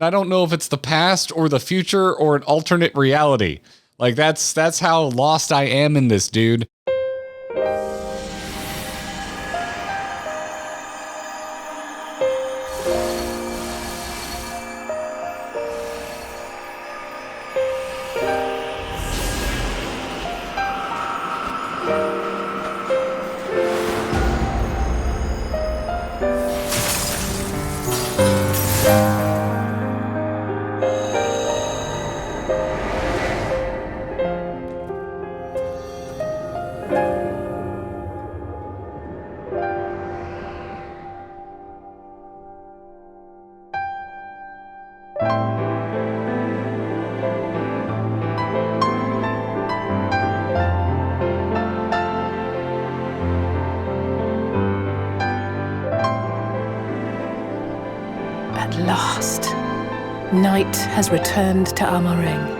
I don't know if it's the past or the future or an alternate reality. Like, that's how lost I am in this, dude. At last, night has returned to Amareng.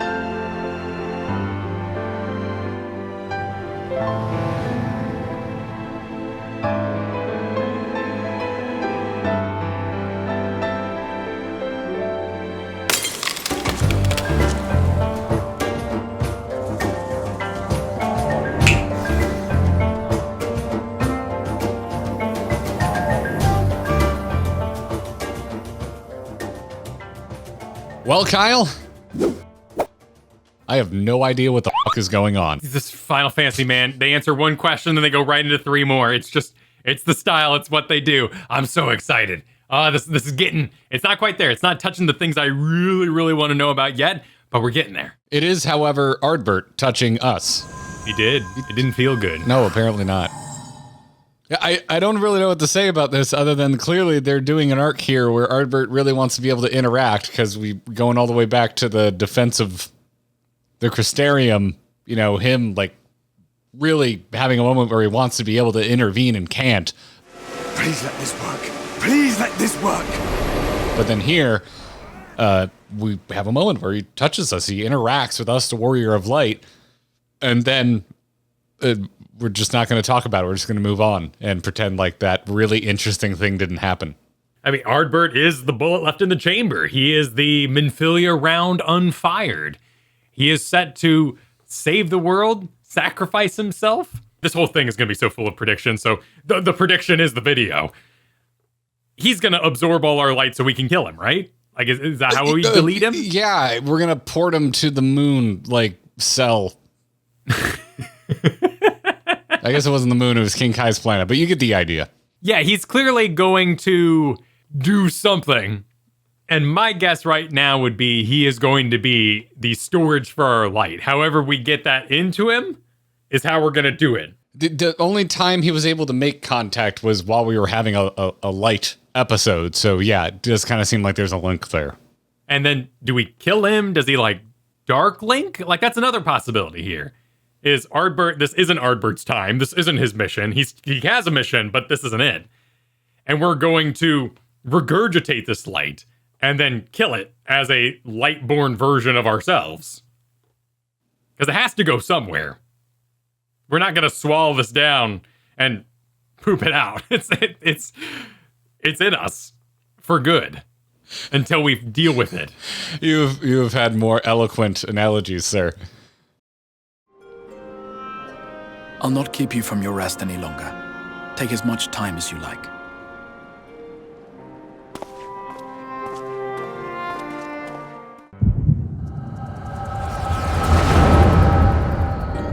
Well, Kyle, I have no idea what the fuck is going on. This Final Fantasy, man. They answer one question, then they go right into three more. It's the style. It's what they do. I'm so excited. This is getting, it's not quite there. It's not touching the things I really, really want to know about yet, but we're getting there. It is, however, Ardbert touching us. He did. It didn't feel good. No, apparently not. I don't really know what to say about this other than clearly they're doing an arc here where Ardbert really wants to be able to interact because we going all the way back to the defense of the Crystarium, you know, him like really having a moment where he wants to be able to intervene and can't. Please let this work. Please let this work. But then here, we have a moment where he touches us. He interacts with us, the Warrior of Light, and then we're just not going to talk about it. We're just going to move on and pretend like that really interesting thing didn't happen. I mean, Ardbert is the bullet left in the chamber. He is the Minfilia round unfired. He is set to save the world, sacrifice himself. This whole thing is going to be so full of predictions. So the prediction is the video. He's going to absorb all our light so we can kill him, right? Like, is that how we delete him? Yeah, we're going to port him to the moon, like, Cell. I guess it wasn't the moon, it was King Kai's planet, but you get the idea. Yeah, he's clearly going to do something. And my guess right now would be he is going to be the storage for our light. However we get that into him is how we're going to do it. The only time he was able to make contact was while we were having a light episode. So yeah, it does kind of seem like there's a link there. And then do we kill him? Does he like Dark Link? Like that's another possibility here. Is Ardbert, this isn't Ardbert's time. This isn't his mission. He has a mission, but this isn't it. And we're going to regurgitate this light and then kill it as a light-born version of ourselves. Because it has to go somewhere. We're not going to swallow this down and poop it out. It's in us for good until we deal with it. You've had more eloquent analogies, sir. I'll not keep you from your rest any longer. Take as much time as you like.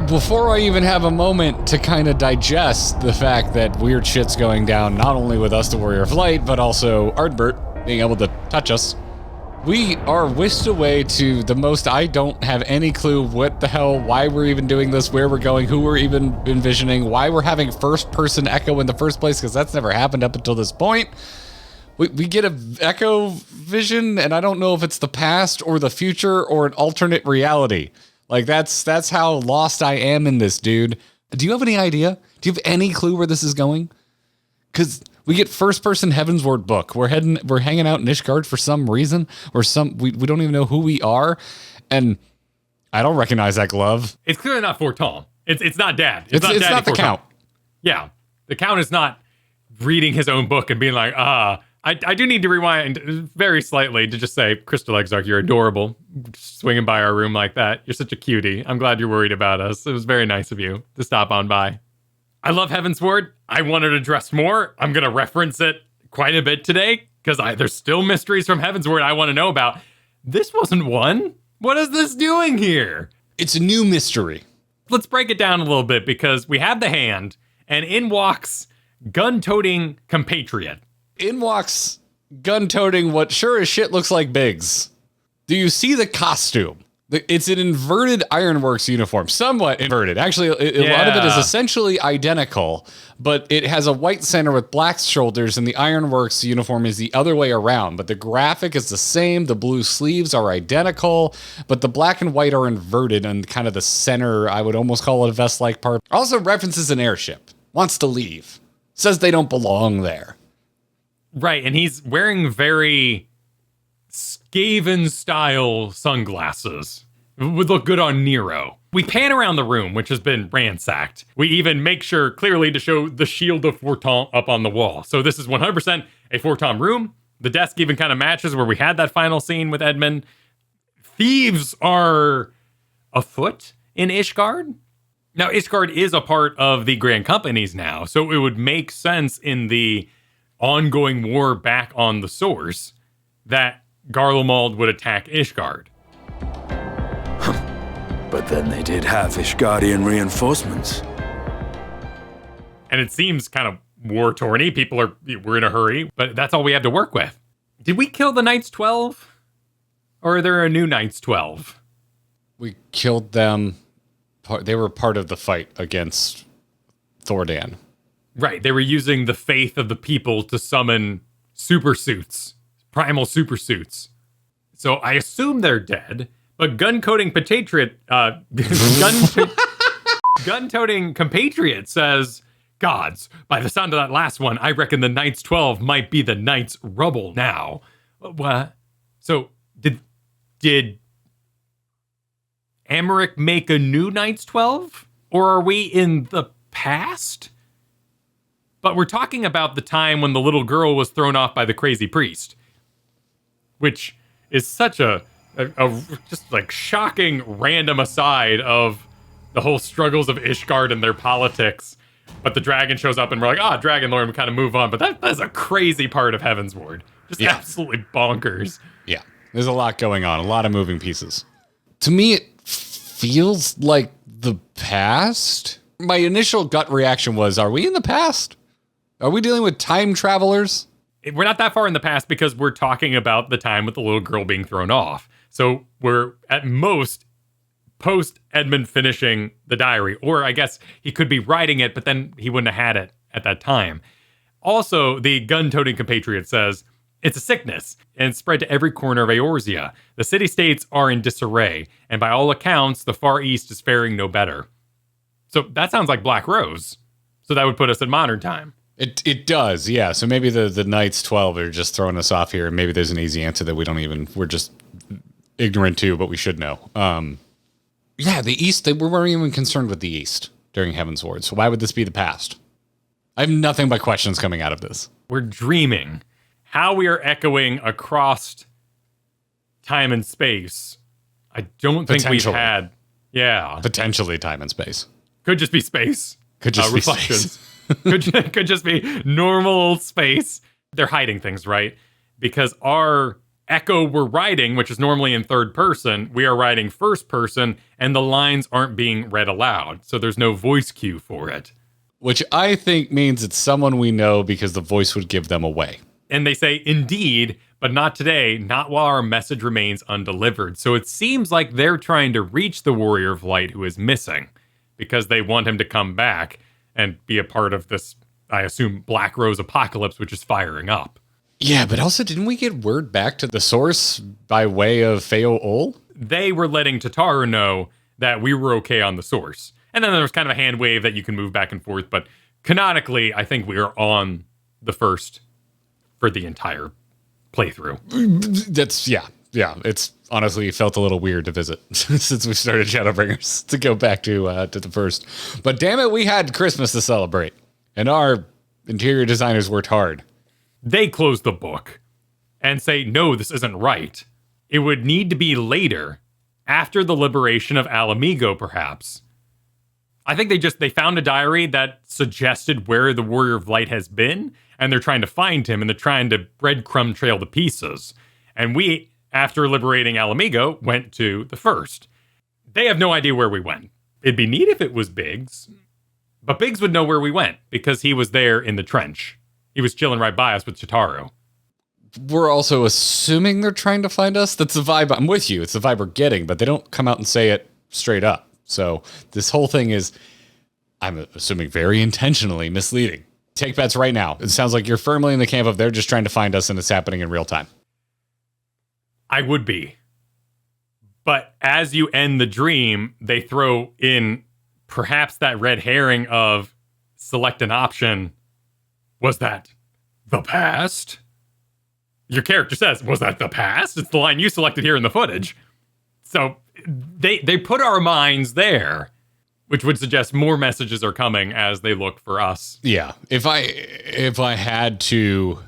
Before I even have a moment to kind of digest the fact that weird shit's going down, not only with us, the Warrior of Light, but also Ardbert being able to touch us, we are whisked away to the most, I don't have any clue what the hell, why we're even doing this, where we're going, who we're even envisioning, why we're having first-person echo in the first place, because that's never happened up until this point. We get a echo vision, and I don't know if it's the past or the future or an alternate reality. Like, that's how lost I am in this, dude. Do you have any idea? Do you have any clue where this is going? Because we get first-person Heavensward book. We're hanging out in Ishgard for some reason, or we don't even know who we are, and I don't recognize that glove. It's clearly not Forton. It's not Dad. It's not the Count. Yeah, the Count is not reading his own book and being like, I do need to rewind very slightly to just say, Crystal Exarch, you're adorable. Swinging by our room like that. You're such a cutie. I'm glad you're worried about us. It was very nice of you to stop on by. I love Heavensward. I wanted to address more. I'm going to reference it quite a bit today because there's still mysteries from Heavensward I want to know about. This wasn't one. What is this doing here? It's a new mystery. Let's break it down a little bit because we have the hand, and in walks gun-toting compatriot. In walks gun-toting what sure as shit looks like Biggs. Do you see the costume? It's an inverted Ironworks uniform, somewhat inverted. Actually, a lot of it is essentially identical, but it has a white center with black shoulders, and the Ironworks uniform is the other way around. But the graphic is the same. The blue sleeves are identical, but the black and white are inverted, and kind of the center, I would almost call it a vest-like part. Also references an airship. Wants to leave. Says they don't belong there. Right, and he's wearing very Skaven-style sunglasses. Would look good on Nero. We pan around the room, which has been ransacked. We even make sure clearly to show the Shield of Fortan up on the wall. So this is 100% a Fortan room. The desk even kind of matches where we had that final scene with Edmund. Thieves are afoot in Ishgard. Now, Ishgard is a part of the Grand Companies now, so it would make sense in the ongoing war back on the Source that Garlemald would attack Ishgard. But then they did have Ishgardian reinforcements. And it seems kind of war-torny. We're in a hurry, but that's all we have to work with. Did we kill the Knights 12? Or are there a new Knights 12? We killed them. They were part of the fight against Thordan. Right, they were using the faith of the people to summon super suits, primal super suits. So I assume they're dead, but gun-toting compatriot says, gods, by the sound of that last one, I reckon the Knights 12 might be the Knights rubble now. What? So did Amaric make a new Knights 12? Or are we in the past? But we're talking about the time when the little girl was thrown off by the crazy priest, which is such a just like shocking random aside of the whole struggles of Ishgard and their politics. But the dragon shows up and we're like, Dragon Lord, we kind of move on. But that's a crazy part of Heavensward. Just absolutely bonkers. Yeah, there's a lot going on, a lot of moving pieces. To me, it feels like the past. My initial gut reaction was, are we in the past? Are we dealing with time travelers? We're not that far in the past because we're talking about the time with the little girl being thrown off. So we're at most post Edmund finishing the diary, or I guess he could be writing it, but then he wouldn't have had it at that time. Also, the gun-toting compatriot says, it's a sickness, and it's spread to every corner of Eorzea. The city-states are in disarray, and by all accounts, the Far East is faring no better. So that sounds like Black Rose. So that would put us in modern time. It does, yeah. So maybe the Knights 12 are just throwing us off here, and maybe there's an easy answer that we're just ignorant to, but we should know. Yeah, the East, we weren't even concerned with the East during Heavensward, so why would this be the past? I have nothing but questions coming out of this. We're dreaming. How we are echoing across time and space. I don't think we've had... Yeah. Potentially time and space. Could just be space. Could just be reflections. space. could just be normal space. They're hiding things, right? Because our echo we're writing, which is normally in third person, we are writing first person, and the lines aren't being read aloud. So there's no voice cue for it. Which I think means it's someone we know because the voice would give them away. And they say, indeed, but not today, not while our message remains undelivered. So it seems like they're trying to reach the Warrior of Light who is missing because they want him to come back and be a part of this, I assume, Black Rose apocalypse, which is firing up. Yeah, but also, didn't we get word back to the Source by way of Feo Ol? They were letting Tataru know that we were okay on the Source. And then there was kind of a hand wave that you can move back and forth. But canonically, I think we are on the first for the entire playthrough. That's, yeah. It's honestly felt a little weird to visit since we started Shadowbringers to go back to the first. But damn it, we had Christmas to celebrate. And our interior designers worked hard. they close the book and say, no, this isn't right. It would need to be later, after the liberation of Alamigo, perhaps. I think they found a diary that suggested where the Warrior of Light has been, and they're trying to find him, and they're trying to breadcrumb trail the pieces. And we, after liberating Alamigo, went to the first. They have no idea where we went. It'd be neat if it was Biggs, but Biggs would know where we went because he was there in the trench. He was chilling right by us with Chitaru. We're also assuming they're trying to find us. That's the vibe. I'm with you. It's the vibe we're getting, but they don't come out and say it straight up. So this whole thing is, I'm assuming, very intentionally misleading. Take bets right now. It sounds like you're firmly in the camp of they're just trying to find us and it's happening in real time. I would be. But as you end the dream, they throw in perhaps that red herring of select an option. Was that the past? Your character says, was that the past? It's the line you selected here in the footage. So they put our minds there, which would suggest more messages are coming as they look for us. Yeah. If I had to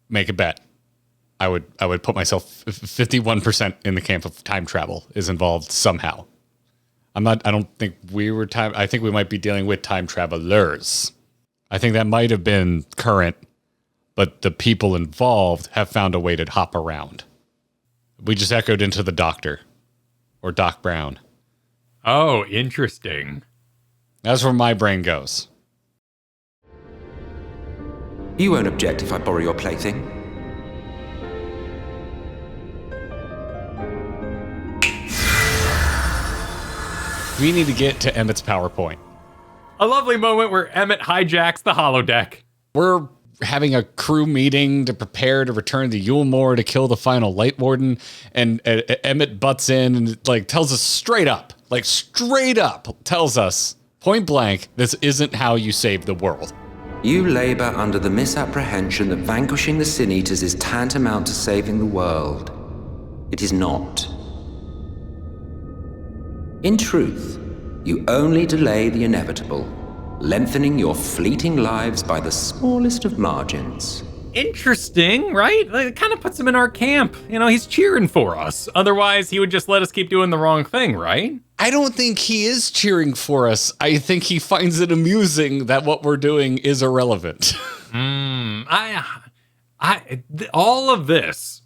make a bet, I would put myself 51% in the camp of time travel is involved somehow. I don't think I think we might be dealing with time travelers. I think that might have been current, but the people involved have found a way to hop around. We just echoed into the Doctor or Doc Brown. Oh, interesting. That's where my brain goes. You won't object if I borrow your plaything? We need to get to Emmet's PowerPoint. A lovely moment where Emet hijacks the holodeck. We're having a crew meeting to prepare to return to Eulmore to kill the final Light Warden, and Emet butts in and tells us straight up, tells us point blank, this isn't how you save the world. You labor under the misapprehension that vanquishing the Sin Eaters is tantamount to saving the world. It is not. In truth, you only delay the inevitable, lengthening your fleeting lives by the smallest of margins. Interesting, right? It kind of puts him in our camp. He's cheering for us. Otherwise, he would just let us keep doing the wrong thing, right? I don't think he is cheering for us. I think he finds it amusing that what we're doing is irrelevant. All of this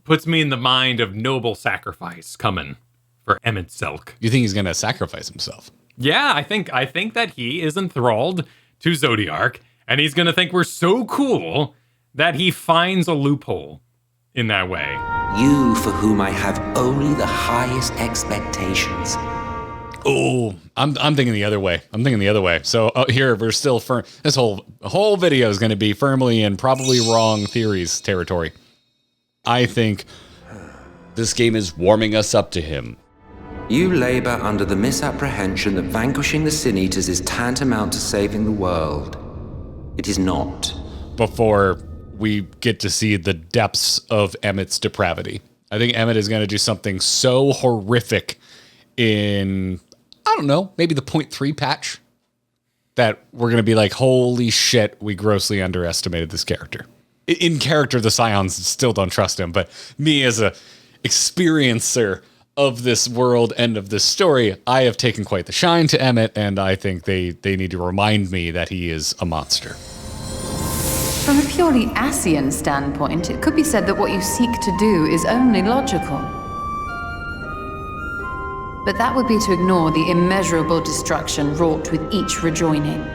puts me in the mind of noble sacrifice coming for Emet Selk. You think he's going to sacrifice himself? Yeah, I think that he is enthralled to Zodiark, and he's going to think we're so cool that he finds a loophole in that way. You for whom I have only the highest expectations. Oh, I'm thinking the other way. So here we're still firm. This whole video is going to be firmly in probably wrong theories territory. I think this game is warming us up to him. You labor under the misapprehension that vanquishing the Sin Eaters is tantamount to saving the world. It is not. Before we get to see the depths of Emmet's depravity. I think Emet is going to do something so horrific in, I don't know, maybe the 0.3 patch that we're going to be like, holy shit, we grossly underestimated this character. In character, the Scions still don't trust him, but me as a experiencer of this world and of this story, I have taken quite the shine to Emet, and I think they need to remind me that he is a monster. From a purely Asian standpoint, it could be said that what you seek to do is only logical. But that would be to ignore the immeasurable destruction wrought with each rejoining.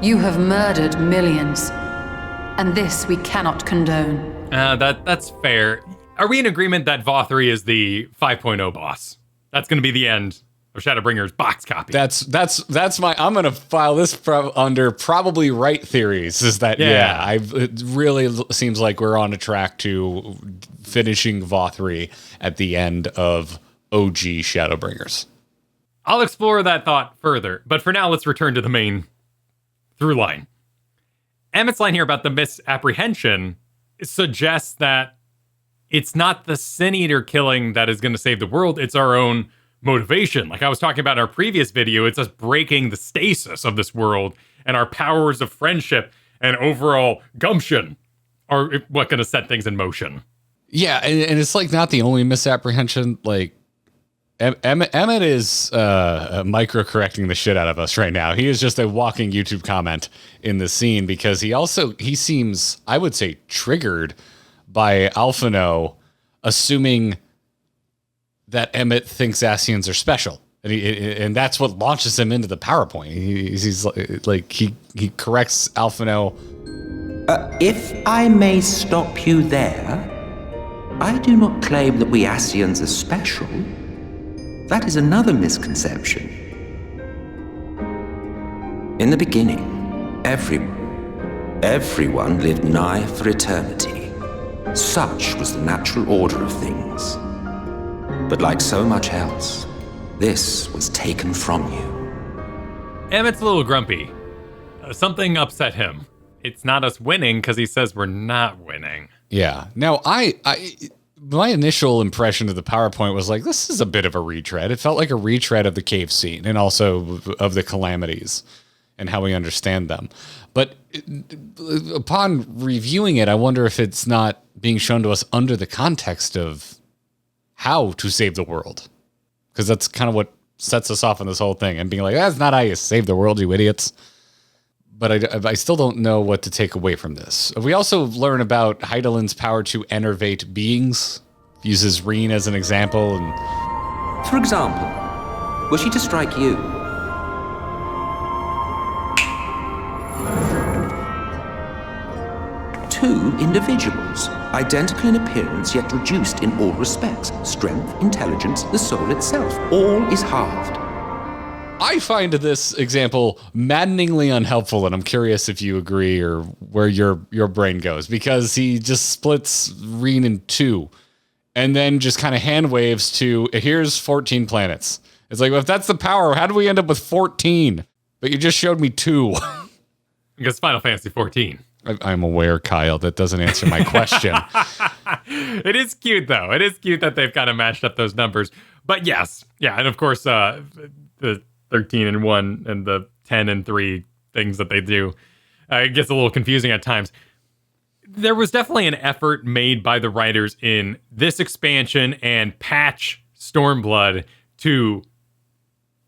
You have murdered millions, and this we cannot condone. That's fair. Are we in agreement that Vothri is the 5.0 boss? That's going to be the end of Shadowbringers box copy. That's my. I'm going to file this under probably right theories. Is that it really seems like we're on a track to finishing Vothri at the end of OG Shadowbringers. I'll explore that thought further, but for now, let's return to the main through line. Emet's line here about the misapprehension suggests that it's not the Sin Eater killing that is going to save the world. It's our own motivation. Like I was talking about in our previous video, it's us breaking the stasis of this world and our powers of friendship and overall gumption are what going to set things in motion. Yeah, and it's like not the only misapprehension. Like Emet is micro correcting the shit out of us right now. He is just a walking YouTube comment in the scene because he seems, I would say, triggered by Alphino assuming that Emet thinks Ascians are special, and that's what launches him into the PowerPoint. He's like he corrects Alphino. If I may stop you there, I do not claim that we Ascians are special. That is another misconception. In the beginning, everyone lived nigh for eternity. Such was the natural order of things. But like so much else, this was taken from you. Emmett's a little grumpy. Something upset him. It's not us winning because he says we're not winning. Yeah. Now, my initial impression of the PowerPoint was like, this is a bit of a retread. It felt like a retread of the cave scene and also of the calamities and how we understand them. But upon reviewing it, I wonder if it's not being shown to us under the context of how to save the world. Because that's kind of what sets us off on this whole thing and being like, that's not how you save the world, you idiots. But I still don't know what to take away from this. We also learn about Heidelin's power to enervate beings. Uses Reen as an example. And For example, were she to strike you, two individuals, identical in appearance yet reduced in all respects. Strength, intelligence, the soul itself, all is halved. I find this example maddeningly unhelpful, and I'm curious if you agree or where your brain goes, because he just splits Reen in two and then just kind of hand waves to, here's 14 planets. It's like, well, if that's the power, how do we end up with 14? But you just showed me 2. Because Final Fantasy 14. I'm aware, Kyle. That doesn't answer my question. It is cute, though. It is cute that they've kind of matched up those numbers. But yes, yeah, and of course, the 13 and 1 and the 10 and 3 things that they do. It gets a little confusing at times. There was definitely an effort made by the writers in this expansion and patch Stormblood to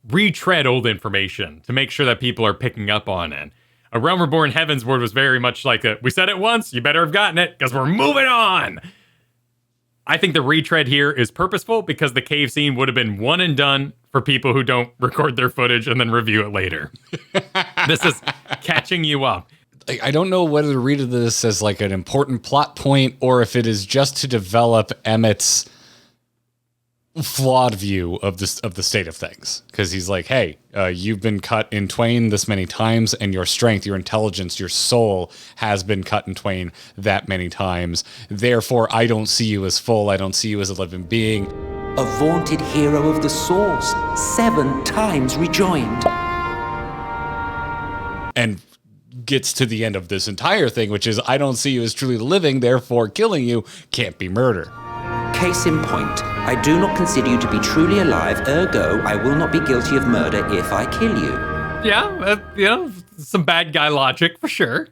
retread old information to make sure that people are picking up on it. A Realm Reborn Heavensward was very much like we said it once, you better have gotten it because we're moving on. I think the retread here is purposeful because the cave scene would have been one and done for people who don't record their footage and then review it later. This is catching you up. I don't know whether to read this as like an important plot point or if it is just to develop Emmet's flawed view of the state of things. Because he's like, hey, you've been cut in twain this many times, and your strength, your intelligence, your soul has been cut in twain that many times. Therefore, I don't see you as full. I don't see you as a living being. A vaunted hero of the Source, 7 times rejoined. And gets to the end of this entire thing, which is, I don't see you as truly living, therefore killing you can't be murder. Case in point, I do not consider you to be truly alive, ergo, I will not be guilty of murder if I kill you. Yeah, some bad guy logic for sure.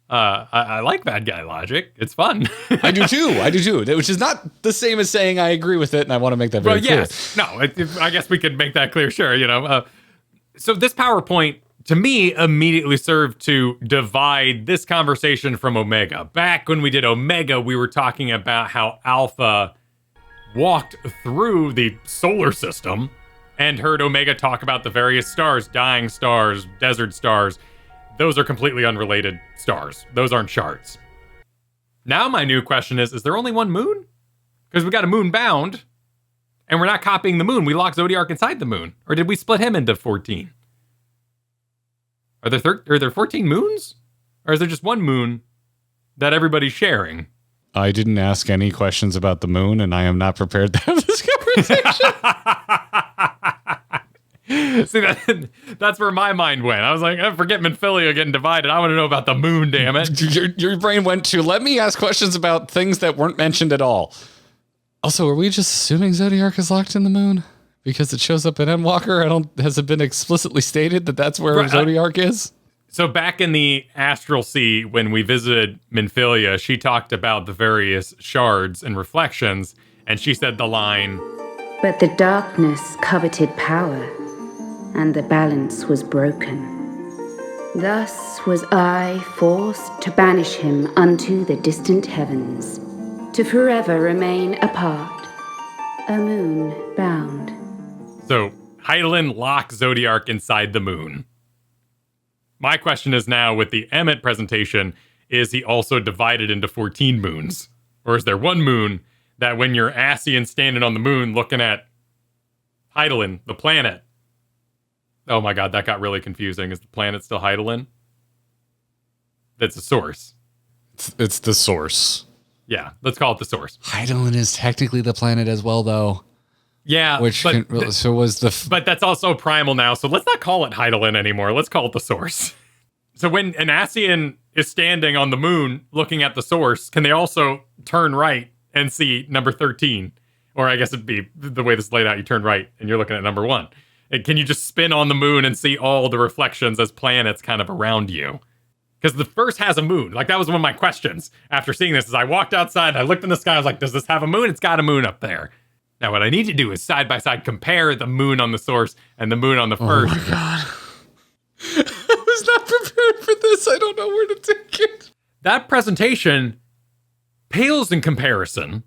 I like bad guy logic. It's fun. I do too. Which is not the same as saying I agree with it, and I want to make that very clear. Yes. No, I guess we could make that clear, sure, So this PowerPoint, to me, immediately served to divide this conversation from Omega. Back when we did Omega, we were talking about how Alpha walked through the solar system and heard Omega talk about the various stars, dying stars, desert stars. Those are completely unrelated stars. Those aren't shards. Now my new question is there only one moon? Because we got a moon bound, and we're not copying the moon. We locked Zodiark inside the moon. Or did we split him into 14? Are there 14 moons? Or is there just one moon that everybody's sharing? I didn't ask any questions about the moon, and I am not prepared to have this conversation. See, that's where my mind went. I was like, forget Minfilia getting divided. I want to know about the moon, damn it. Your brain went to, let me ask questions about things that weren't mentioned at all. Also, are we just assuming Zodiark is locked in the moon? Because it shows up in Endwalker? Has it been explicitly stated that that's where Zodiark is? So back in the Astral Sea, when we visited Minfilia, she talked about the various shards and reflections, and she said the line, But the darkness coveted power, and the balance was broken. Thus was I forced to banish him unto the distant heavens, to forever remain apart, a moon bound. So Hydaelyn locked Zodiark inside the moon. My question is now, with the Emet presentation, is he also divided into 14 moons? Or is there one moon that when you're Ascian standing on the moon looking at Hydaelyn, the planet? Oh my god, that got really confusing. Is the planet still Hydaelyn? That's the source. It's the source. Yeah, let's call it the source. Hydaelyn is technically the planet as well, though. Yeah, but that's also primal now, so let's not call it Hydaelyn anymore. Let's call it the source. So when an Ascian is standing on the moon looking at the source, can they also turn right and see number 13? Or I guess it'd be the way this is laid out, you turn right and you're looking at number 1. And can you just spin on the moon and see all the reflections as planets kind of around you? Because the first has a moon. Like, that was one of my questions after seeing this. Is I walked outside, I looked in the sky, I was like, does this have a moon? It's got a moon up there. Now, what I need to do is side by side compare the moon on the source and the moon on the first. Oh my god. I was not prepared for this. I don't know where to take it. That presentation pales in comparison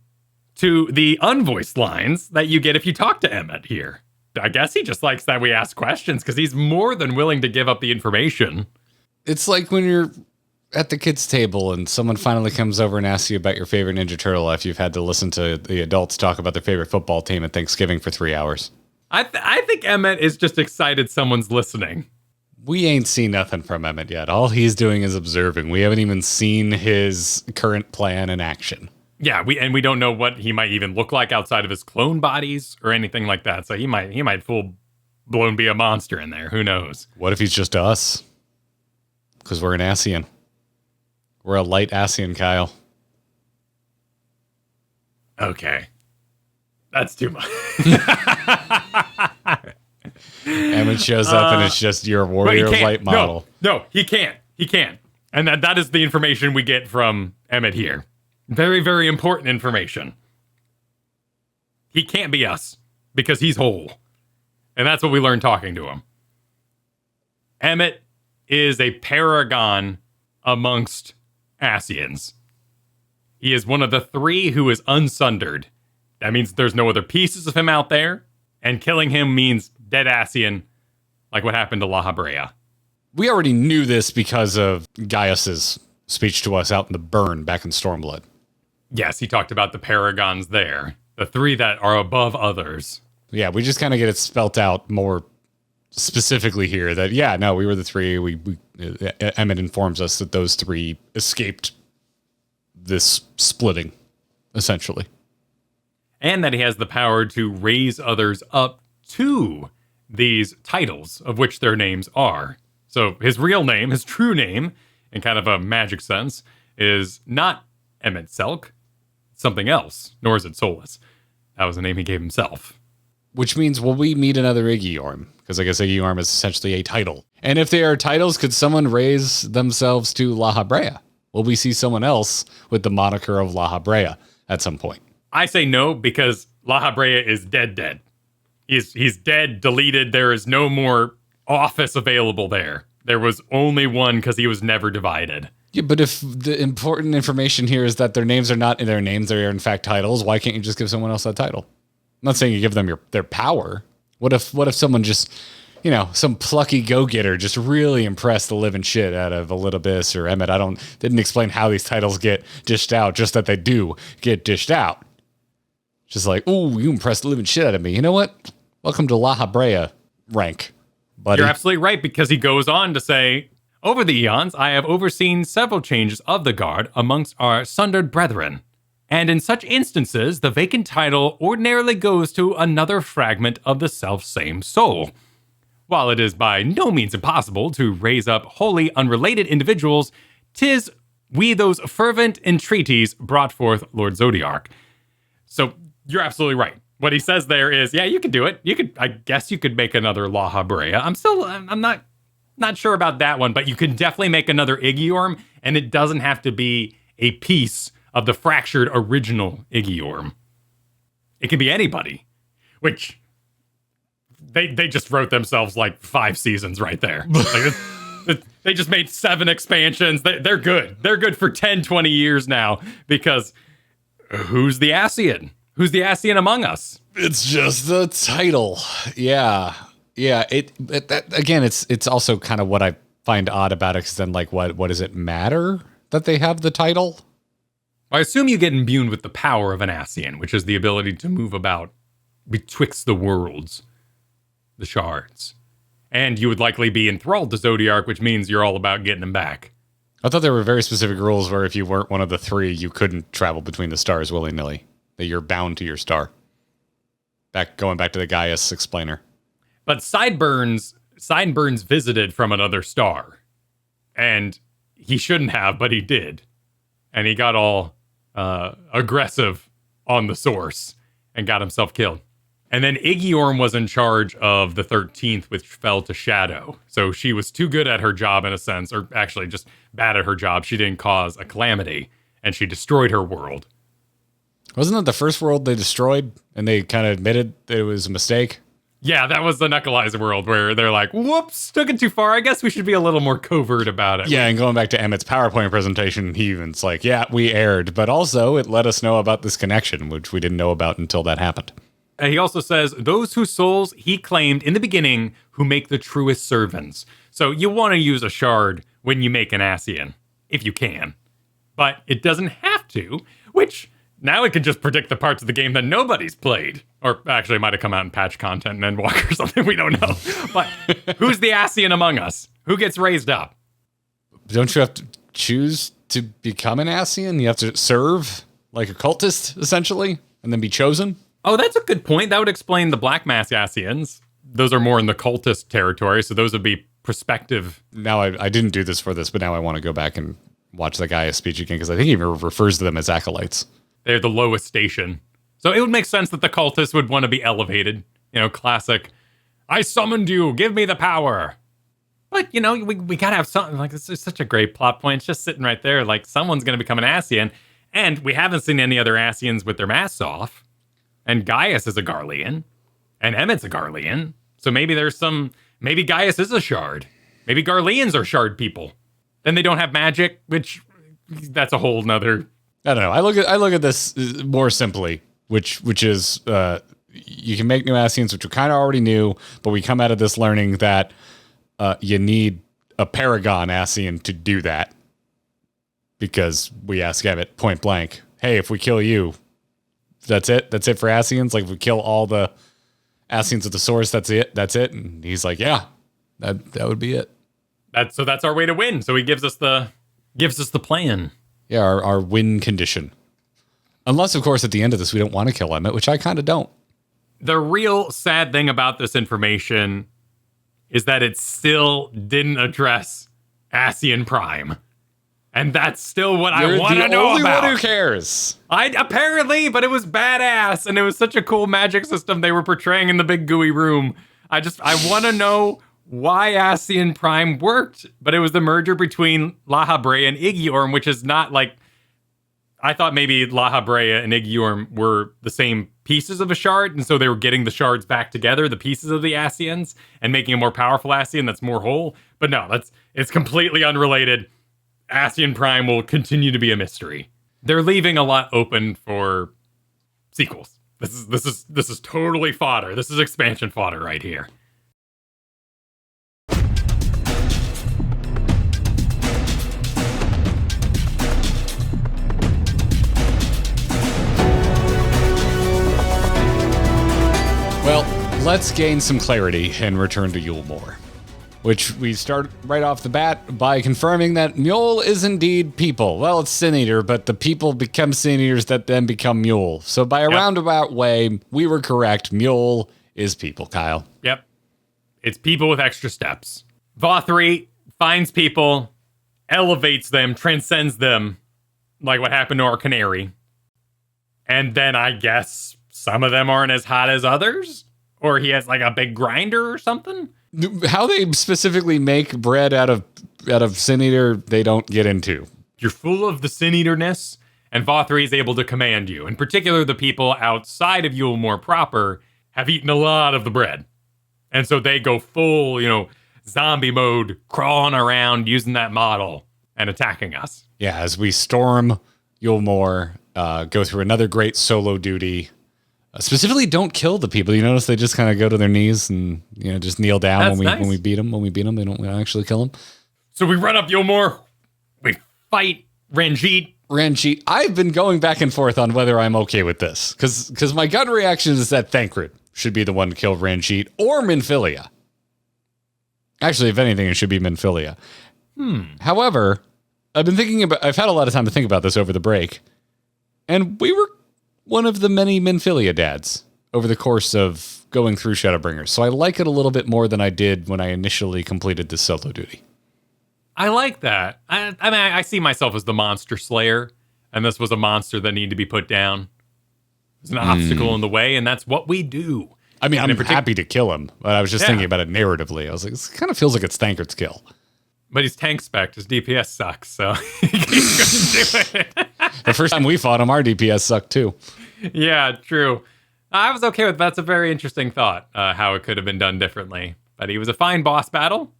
to the unvoiced lines that you get if you talk to Emet here. I guess he just likes that we ask questions because he's more than willing to give up the information. It's like when you're at the kids' table and someone finally comes over and asks you about your favorite Ninja Turtle after you've had to listen to the adults talk about their favorite football team at Thanksgiving for 3 hours. I think Emet is just excited someone's listening. We ain't seen nothing from Emet yet. All he's doing is observing. We haven't even seen his current plan in action. Yeah, we don't know what he might even look like outside of his clone bodies or anything like that. So he might full blown be a monster in there. Who knows? What if he's just us? Because we're an Ascian. We're a light Ascian, Kyle. Okay. That's too much. Emet shows up and it's just your warrior light model. No, he can't. He can't. And that is the information we get from Emet here. Very, very important information. He can't be us because he's whole. And that's what we learned talking to him. Emet is a paragon amongst Ascians. He is one of the 3 who is unsundered. That means there's no other pieces of him out there, and killing him means dead Ascian, like what happened to La Habrea. We already knew this because of Gaius's speech to us out in the burn back in Stormblood. Yes, he talked about the paragons there, the 3 that are above others. Yeah, we just kind of get it spelt out more specifically here that, yeah, no, we were the 3. Emet informs us that those 3 escaped this splitting, essentially. And that he has the power to raise others up to these titles, of which their names are. So his real name, his true name, in kind of a magic sense, is not Emet Selk, something else, nor is it Solus. That was the name he gave himself. Which means, will we meet another Iggiorm? Because I guess Iggiorm is essentially a title. And if they are titles, could someone raise themselves to La Habrea? Will we see someone else with the moniker of La Habrea at some point? I say no, because La Habrea is dead. He's dead, deleted. There is no more office available there. There was only one because he was never divided. Yeah, but if the important information here is that their names are not in their names, they are in fact titles, why can't you just give someone else that title? I'm not saying you give them their power. What if someone just, some plucky go-getter just really impressed the living shit out of Elidibus or Emet? Didn't explain how these titles get dished out, just that they do get dished out. Just like, ooh, you impressed the living shit out of me. You know what? Welcome to La Habrea rank, buddy. You're absolutely right, because he goes on to say, over the eons, I have overseen several changes of the guard amongst our sundered brethren. And in such instances, the vacant title ordinarily goes to another fragment of the self-same soul. While it is by no means impossible to raise up wholly unrelated individuals, 'tis we those fervent entreaties brought forth Lord Zodiark. So you're absolutely right. What he says there is, yeah, you could do it. I guess you could make another La Habrea. I'm not not sure about that one, but you can definitely make another Iggiorm, and it doesn't have to be a piece of the fractured original Iggiorm. It can be anybody, which they just wrote themselves like 5 seasons right there. They just made 7 expansions. They're good. They're good for 10, 20 years now, because who's the Ascian? Who's the Ascian among us? It's just the title. Yeah. Again, it's also kind of what I find odd about it, because then, like, what does it matter that they have the title? I assume you get imbued with the power of an Ascian, which is the ability to move about betwixt the worlds, the shards. And you would likely be enthralled to Zodiark, which means you're all about getting him back. I thought there were very specific rules where if you weren't one of the 3, you couldn't travel between the stars willy-nilly. That you're bound to your star. Going back to the Gaius explainer. But Sideburns visited from another star. And he shouldn't have, but he did. And he got all aggressive on the source and got himself killed. And then Iggiorm was in charge of the 13th, which fell to Shadow. So she was too good at her job in a sense, or actually just bad at her job. She didn't cause a calamity, and she destroyed her world. Wasn't that the first world they destroyed, and they kind of admitted that it was a mistake? Yeah, that was the Knuckleizer world, where they're like, whoops, took it too far. I guess we should be a little more covert about it. Yeah, and going back to Emmet's PowerPoint presentation, he even's like, yeah, we erred, but also it let us know about this connection, which we didn't know about until that happened. He also says, those whose souls he claimed in the beginning who make the truest servants. So you want to use a shard when you make an Ascian, if you can. But it doesn't have to, which now it could just predict the parts of the game that nobody's played. Or actually, it might have come out in patch content and Endwalker or something, we don't know. But who's the Ascian among us? Who gets raised up? Don't you have to choose to become an Ascian? You have to serve like a cultist, essentially, and then be chosen? Oh, that's a good point. That would explain the Black Mask Ascians. Those are more in the cultist territory, so those would be prospective. Now, I didn't do this for this, but now I want to go back and watch the Gaius speech again, because I think he refers to them as acolytes. They're the lowest station. So it would make sense that the cultists would want to be elevated. You know, classic, I summoned you, give me the power. But, you know, we gotta have something, like, this is such a great plot point. It's just sitting right there, like, someone's gonna become an Ascian, and we haven't seen any other Ascians with their masks off. And Gaius is a Garlean, and Emmet's a Garlean. So maybe maybe Gaius is a shard. Maybe Garleans are shard people. Then they don't have magic, which that's a whole nother. I don't know. I look at this more simply, which is you can make new Ascians, which we kind of already knew, but we come out of this learning that you need a Paragon Ascian to do that, because we ask Emet point blank, "Hey, if we kill you, that's it for Ascians? Like, if we kill all the Ascians of the source, that's it?" And he's like, "Yeah, that would be it." That's our way to win. So he gives us the plan. Yeah, our win condition. Unless, of course, at the end of this, we don't want to kill Emet, which I kind of don't. The real sad thing about this information is that it still didn't address Ascian Prime. And that's still what I want to know about. You're the only one who cares. Apparently, but it was badass, and it was such a cool magic system they were portraying in the big gooey room. I want to know why Ascian Prime worked, but it was the merger between La Habrea and Iggiorm, which is not like... I thought maybe La Habrea and Iggiorm were the same pieces of a shard, and so they were getting the shards back together, the pieces of the Ascians, and making a more powerful Ascian that's more whole. But no, it's completely unrelated. Ascian Prime will continue to be a mystery. They're leaving a lot open for sequels. This is totally fodder. This is expansion fodder right here. Well, let's gain some clarity and return to Eulmore, which we start right off the bat by confirming that Mule is indeed people. Well, it's Sin Eater, but the people become Sin Eaters that then become Mule. So by a roundabout way, we were correct. Mule is people, Kyle. Yep. It's people with extra steps. Vothri finds people, elevates them, transcends them, like what happened to our canary. And then I guess some of them aren't as hot as others? Or he has like a big grinder or something? How they specifically make bread out of Sin Eater, they don't get into. You're full of the Sin Eaterness, and Vothri is able to command you. In particular, the people outside of Eulmore proper have eaten a lot of the bread. And so they go full, zombie mode, crawling around using that model and attacking us. Yeah, as we storm Eulmore, go through another great solo duty. Specifically, don't kill the people. You notice they just kind of go to their knees and just kneel down when we beat them. When we beat them, they don't actually kill them. So we run up Eulmore. We fight Ranjit. I've been going back and forth on whether I'm okay with this because my gut reaction is that Thancred should be the one to kill Ranjit or Minfilia. Actually, if anything, it should be Minfilia. However, I've had a lot of time to think about this over the break, and we were one of the many Minfilia dads over the course of going through Shadowbringers, so I like it a little bit more than I did when I initially completed this solo duty. I like that. I see myself as the monster slayer, and this was a monster that needed to be put down. There's an obstacle in the way, and that's what we do. I mean, I'm happy to kill him, but I was just thinking about it narratively. I was like, this kind of feels like it's Thancred's kill. But he's tank spec. His DPS sucks, so he's going to do it. The first time we fought him, our DPS sucked too. Yeah, true. I was okay with that. That's a very interesting thought, how it could have been done differently. But he was a fine boss battle.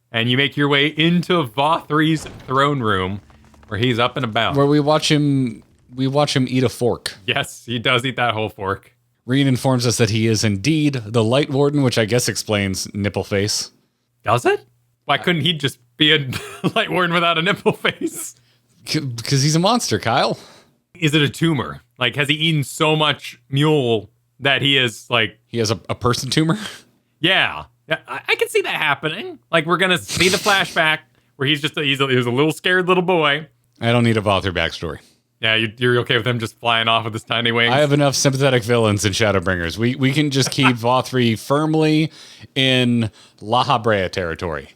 And you make your way into Vothri's throne room, where he's up and about. Where we watch him eat a fork. Yes, he does eat that whole fork. Reen informs us that he is indeed the Light Warden, which I guess explains nipple face. Does it? Why couldn't he just be a Light Warden without a nipple face? Because he's a monster, Kyle. Is it a tumor? Like, has he eaten so much mule that he is like... He has a person tumor? Yeah. Yeah, I can see that happening. Like, we're going to see the flashback where he's a little scared little boy. I don't need a Vothri backstory. Yeah, you're okay with him just flying off with his tiny wings? I have enough sympathetic villains in Shadowbringers. We can just keep Vothri firmly in La Habrea territory,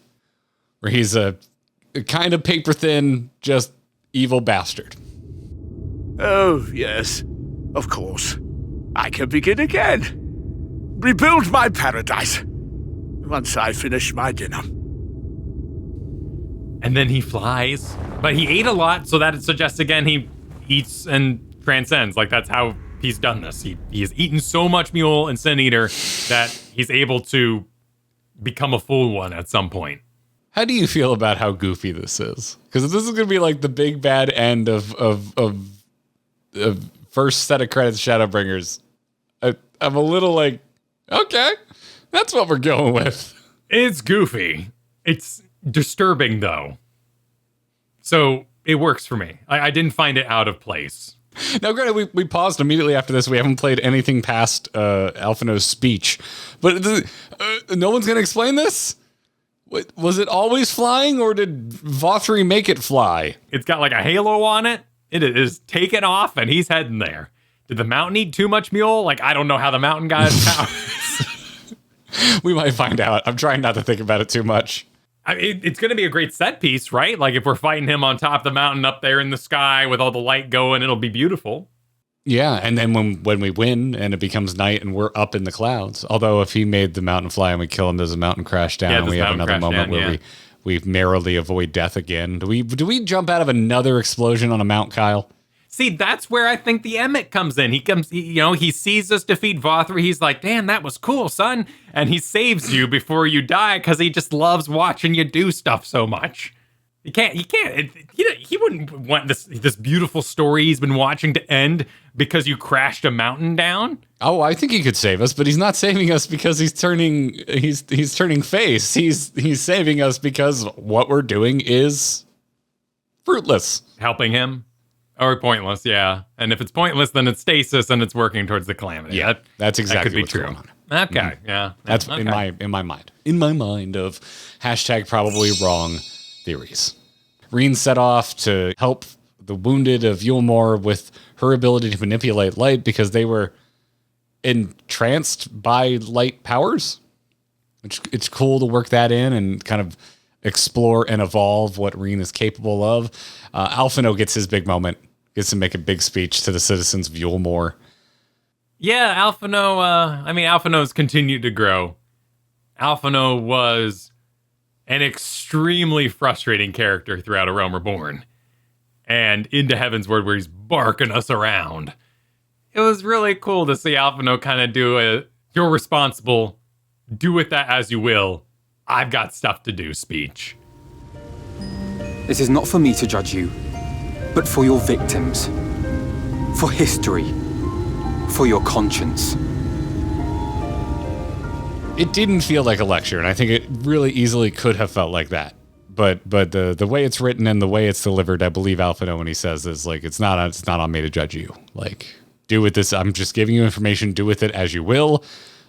where he's a kind of paper-thin, just evil bastard. Oh, yes. Of course. I can begin again. Rebuild my paradise. Once I finish my dinner. And then he flies. But he ate a lot, so that suggests again he eats and transcends. Like, that's how he's done this. He has eaten so much mule and Sin Eater that he's able to become a full one at some point. How do you feel about how goofy this is? Because this is going to be like the big bad end of first set of credits Shadowbringers. I'm a little like, okay. That's what we're going with. It's goofy. It's disturbing, though. So it works for me. I didn't find it out of place. Now, granted, we paused immediately after this. We haven't played anything past Alphino's speech. But no one's going to explain this? Was it always flying, or did Vothri make it fly? It's got like a halo on it. It is taken off, and he's heading there. Did the mountain eat too much mule? Like, I don't know how the mountain got his powers. We might find out. I'm trying not to think about it too much. I mean, it's going to be a great set piece, right? Like, if we're fighting him on top of the mountain up there in the sky with all the light going, it'll be beautiful. Yeah, and then when we win and it becomes night and we're up in the clouds. Although if he made the mountain fly and we kill him, does the mountain crash down? And we have another moment where we merrily avoid death again. Do we jump out of another explosion on a mount, Kyle? See, that's where I think the Emet comes in. He sees us defeat Vothri. He's like, damn, that was cool, son. And he saves you before you die because he just loves watching you do stuff so much. He wouldn't want this beautiful story he's been watching to end because you crashed a mountain down. Oh, I think he could save us, but he's not saving us because he's turning face. He's saving us because what we're doing is fruitless. Helping him. Or pointless, yeah. And if it's pointless, then it's stasis and it's working towards the calamity. Yeah, that's exactly what's true. going on. Okay, yeah. That's okay. in my mind. In my mind of #probably wrong theories. Reen set off to help the wounded of Eulmore with her ability to manipulate light because they were entranced by light powers. It's cool to work that in and kind of explore and evolve what Reen is capable of. Alphino gets his big moment. Gets to make a big speech to the citizens of Eulmore. Yeah, Alphino's continued to grow. Alphino was an extremely frustrating character throughout A Realm Reborn. And into Heaven's Word, where he's barking us around. It was really cool to see Alphino kind of do a, you're responsible, do with that as you will, I've got stuff to do speech. This is not for me to judge you, but for your victims. For history. For your conscience. It didn't feel like a lecture, and I think it really easily could have felt like that. But the way it's written and the way it's delivered, I believe Alphino when he says is like, it's not on me to judge you. Like, do with this, I'm just giving you information, do with it as you will.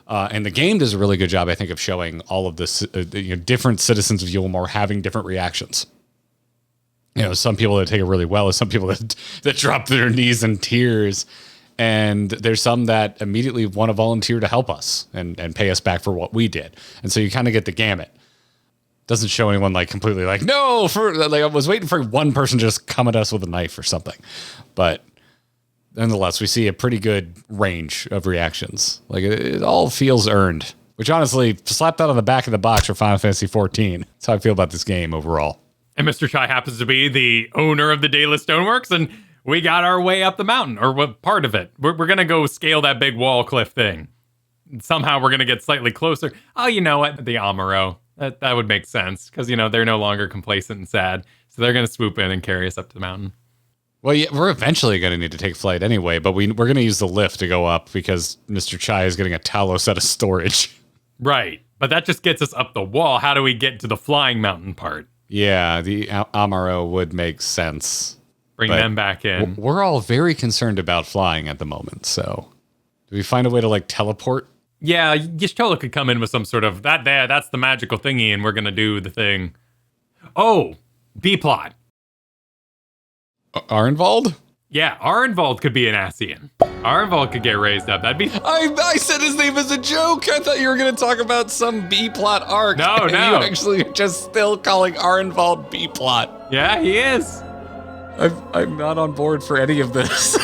And the game does a really good job, I think, of showing all of this, different citizens of Eulmore having different reactions. Some people that take it really well, and some people that drop to their knees in tears. And there's some that immediately want to volunteer to help us and pay us back for what we did. And so you kind of get the gamut. Doesn't show anyone like completely like, no, I was waiting for one person to just come at us with a knife or something. But nonetheless, we see a pretty good range of reactions. Like it all feels earned, which honestly, slap that on the back of the box for Final Fantasy XIV. That's how I feel about this game overall. And Mr. Chai happens to be the owner of the Daedalus Stoneworks, and we got our way up the mountain, or what part of it. We're going to go scale that big wall cliff thing. Somehow we're going to get slightly closer. Oh, you know what? The Amuro. That would make sense, because, they're no longer complacent and sad. So they're going to swoop in and carry us up to the mountain. Well, yeah, we're eventually going to need to take flight anyway, but we're going to use the lift to go up because Mr. Chai is getting a Talos out of storage. Right. But that just gets us up the wall. How do we get to the flying mountain part? Yeah, the Amaro would make sense. Bring them back in. We're all very concerned about flying at the moment, so do we find a way to teleport? Yeah, Y'shtola could come in with some sort of, that's the magical thingy, and we're going to do the thing. Oh, B-plot. Arenvald? Yeah, Arenvald could be an Ascian. Arenvald could get raised up. That'd be... I said his name as a joke. I thought you were going to talk about some B-plot arc. No. You actually are just still calling Arenvald B-plot. Yeah, he is. I'm not on board for any of this.